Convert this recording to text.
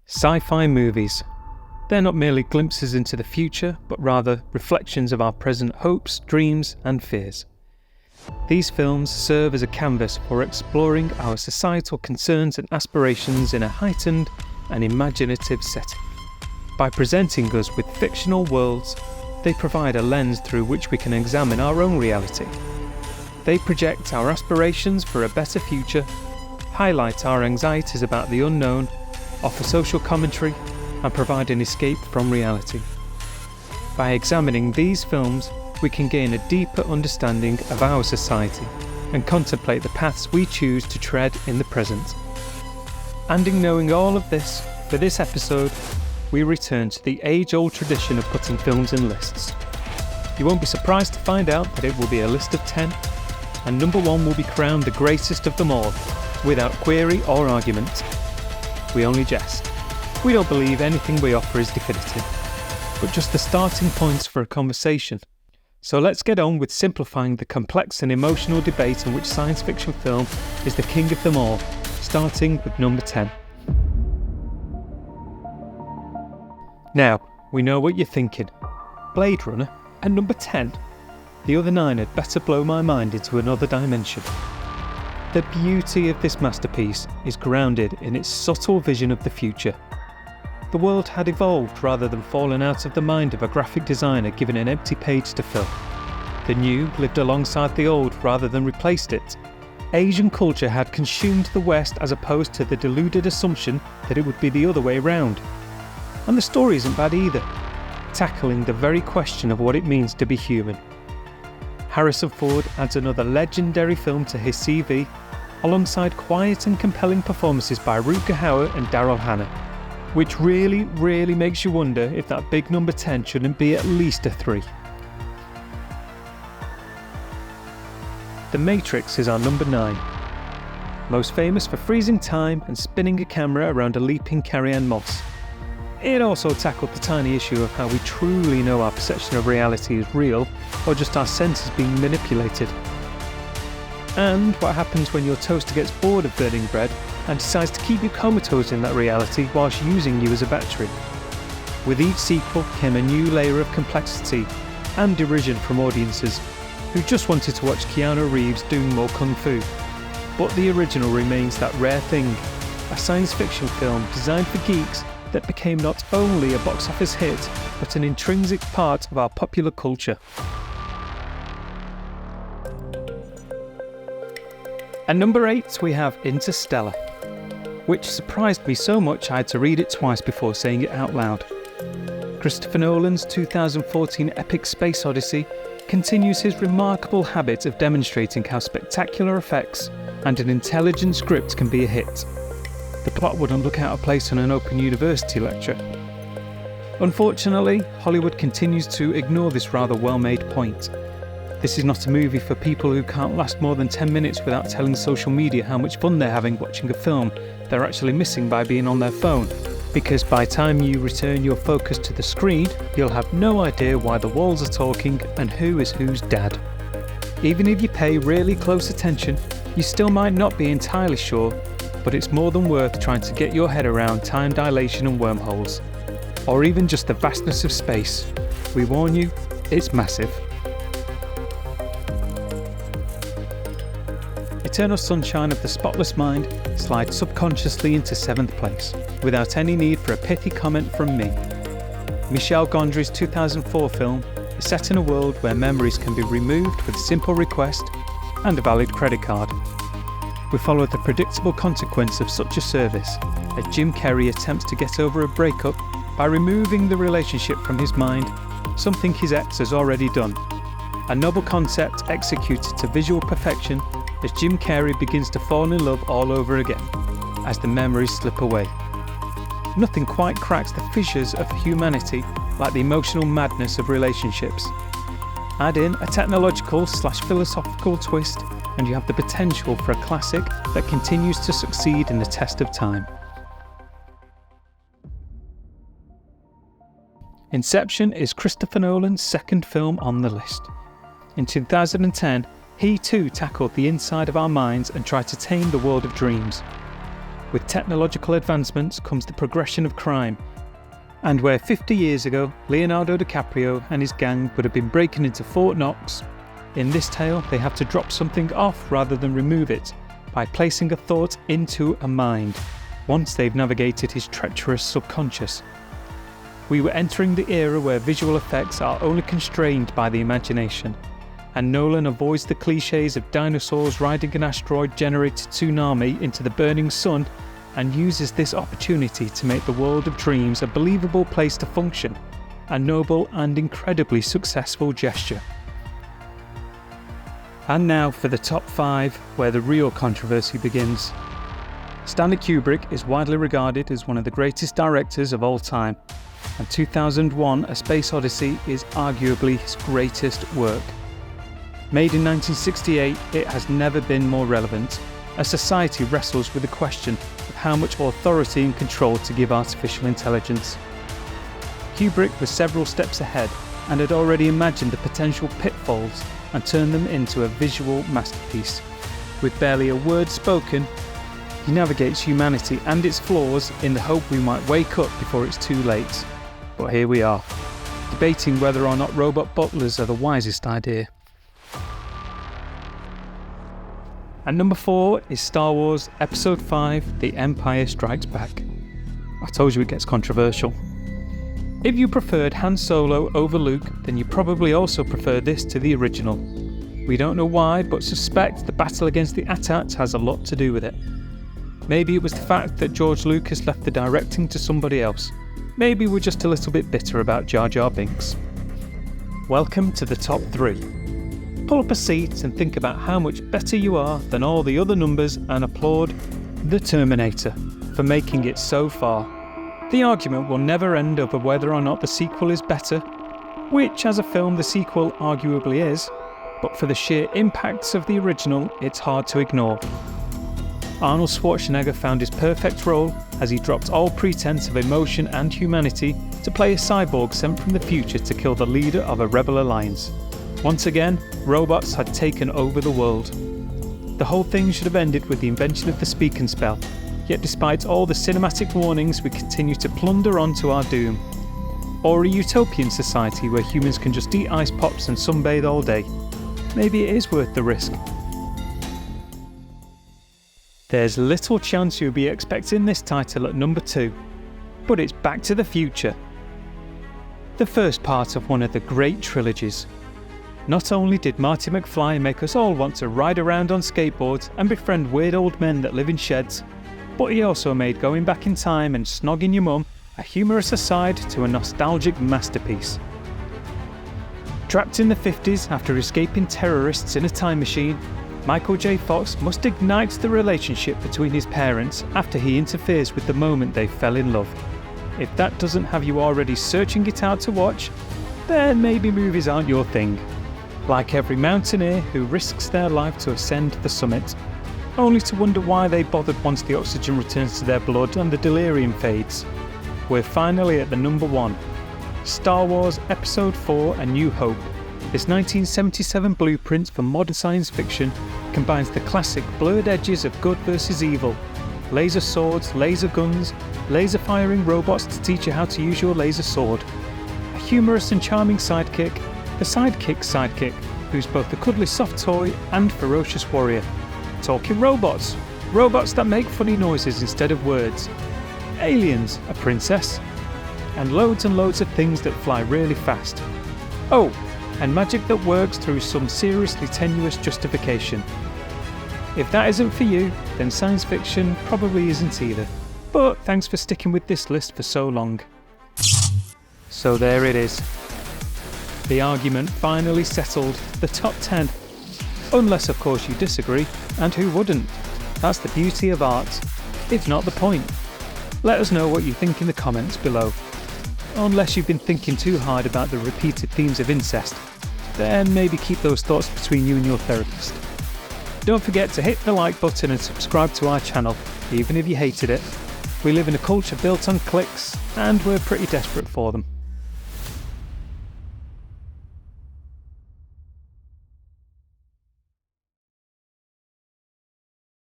Sci-Fi movies. They're not merely glimpses into the future, but rather reflections of our present hopes, dreams, and fears. These films serve as a canvas for exploring our societal concerns and aspirations in a heightened and imaginative setting. By presenting us with fictional worlds, they provide a lens through which we can examine our own reality. They project our aspirations for a better future, highlight our anxieties about the unknown, offer social commentary, and provide an escape from reality. By examining these films, we can gain a deeper understanding of our society and contemplate the paths we choose to tread in the present. And in knowing all of this, for this episode, we return to the age-old tradition of putting films in lists. You won't be surprised to find out that it will be a list of 10, and number 1 will be crowned the greatest of them all, without query or argument. We only jest. We don't believe anything we offer is definitive, but just the starting points for a conversation. So let's get on with simplifying the complex and emotional debate in which science fiction film is the king of them all, starting with number 10. Now, we know what you're thinking. Blade Runner and number 10? The other 9 had better blow my mind into another dimension. The beauty of this masterpiece is grounded in its subtle vision of the future. The world had evolved rather than fallen out of the mind of a graphic designer given an empty page to fill. The new lived alongside the old rather than replaced it. Asian culture had consumed the West as opposed to the deluded assumption that it would be the other way round. And the story isn't bad either, tackling the very question of what it means to be human. Harrison Ford adds another legendary film to his CV, alongside quiet and compelling performances by Rutger Hauer and Daryl Hannah, which really makes you wonder if that big number 10 shouldn't be at least a 3. The Matrix is our number 9, most famous for freezing time and spinning a camera around a leaping Carrie-Anne Moss. It also tackled the tiny issue of how we truly know our perception of reality is real or just our senses being manipulated. And what happens when your toaster gets bored of burning bread and decides to keep you comatose in that reality whilst using you as a battery. With each sequel came a new layer of complexity and derision from audiences who just wanted to watch Keanu Reeves doing more kung fu. But the original remains that rare thing, a science fiction film designed for geeks that became not only a box office hit, but an intrinsic part of our popular culture. At number 8 we have Interstellar, which surprised me so much I had to read it twice before saying it out loud. Christopher Nolan's 2014 epic Space Odyssey continues his remarkable habit of demonstrating how spectacular effects and an intelligent script can be a hit. The plot wouldn't look out of place in an open university lecture. Unfortunately, Hollywood continues to ignore this rather well-made point. This is not a movie for people who can't last more than 10 minutes without telling social media how much fun they're having watching a film they're actually missing by being on their phone, because by the time you return your focus to the screen, you'll have no idea why the walls are talking and who is whose dad. Even if you pay really close attention, you still might not be entirely sure, but it's more than worth trying to get your head around time dilation and wormholes, or even just the vastness of space. We warn you, it's massive. Eternal Sunshine of the Spotless Mind slides subconsciously into 7th place, without any need for a pithy comment from me. Michel Gondry's 2004 film is set in a world where memories can be removed with a simple request and a valid credit card. We follow the predictable consequence of such a service as Jim Carrey attempts to get over a breakup by removing the relationship from his mind, something his ex has already done. A novel concept executed to visual perfection as Jim Carrey begins to fall in love all over again, as the memories slip away. Nothing quite cracks the fissures of humanity like the emotional madness of relationships. Add in a technological/philosophical twist and you have the potential for a classic that continues to succeed in the test of time. Inception is Christopher Nolan's second film on the list. In 2010, he too tackled the inside of our minds and tried to tame the world of dreams. With technological advancements comes the progression of crime. And where 50 years ago, Leonardo DiCaprio and his gang would have been breaking into Fort Knox, in this tale they have to drop something off rather than remove it by placing a thought into a mind, once they've navigated his treacherous subconscious. We were entering the era where visual effects are only constrained by the imagination, and Nolan avoids the cliches of dinosaurs riding an asteroid-generated tsunami into the burning sun and uses this opportunity to make the world of dreams a believable place to function, a noble and incredibly successful gesture. And now for the top 5, where the real controversy begins. Stanley Kubrick is widely regarded as one of the greatest directors of all time, and 2001: A Space Odyssey is arguably his greatest work. Made in 1968, it has never been more relevant, as society wrestles with the question of how much authority and control to give artificial intelligence. Kubrick was several steps ahead and had already imagined the potential pitfalls and turned them into a visual masterpiece. With barely a word spoken, he navigates humanity and its flaws in the hope we might wake up before it's too late. But here we are, debating whether or not robot butlers are the wisest idea. And number 4 is Star Wars Episode 5: The Empire Strikes Back. I told you it gets controversial. If you preferred Han Solo over Luke, then you probably also prefer this to the original. We don't know why, but suspect the battle against the AT-ATs has a lot to do with it. Maybe it was the fact that George Lucas left the directing to somebody else. Maybe we're just a little bit bitter about Jar Jar Binks. Welcome to the top 3. Pull up a seat and think about how much better you are than all the other numbers and applaud The Terminator for making it so far. The argument will never end over whether or not the sequel is better, which as a film the sequel arguably is, but for the sheer impacts of the original it's hard to ignore. Arnold Schwarzenegger found his perfect role as he dropped all pretense of emotion and humanity to play a cyborg sent from the future to kill the leader of a rebel alliance. Once again, robots had taken over the world. The whole thing should have ended with the invention of the speak and spell, yet despite all the cinematic warnings we continue to plunder on to our doom. Or a utopian society where humans can just eat ice pops and sunbathe all day. Maybe it is worth the risk. There's little chance you'll be expecting this title at number 2, but it's Back to the Future. The first part of one of the great trilogies. Not only did Marty McFly make us all want to ride around on skateboards and befriend weird old men that live in sheds, but he also made going back in time and snogging your mum a humorous aside to a nostalgic masterpiece. Trapped in the 50s after escaping terrorists in a time machine, Michael J. Fox must ignite the relationship between his parents after he interferes with the moment they fell in love. If that doesn't have you already searching it out to watch, then maybe movies aren't your thing. Like every mountaineer who risks their life to ascend the summit, only to wonder why they bothered once the oxygen returns to their blood and the delirium fades. We're finally at the number 1. Star Wars Episode 4: A New Hope. This 1977 blueprint for modern science fiction combines the classic blurred edges of good versus evil, laser swords, laser guns, laser firing robots to teach you how to use your laser sword, a humorous and charming sidekick, the sidekick's sidekick, who's both a cuddly soft toy and ferocious warrior. Talking robots, robots that make funny noises instead of words, aliens, a princess, and loads of things that fly really fast. Oh, and magic that works through some seriously tenuous justification. If that isn't for you, then science fiction probably isn't either. But thanks for sticking with this list for so long. So there it is. The argument finally settled, the top 10. Unless of course you disagree, and who wouldn't? That's the beauty of art, if not the point. Let us know what you think in the comments below. Unless you've been thinking too hard about the repeated themes of incest, then maybe keep those thoughts between you and your therapist. Don't forget to hit the like button and subscribe to our channel, even if you hated it. We live in a culture built on clicks, and we're pretty desperate for them.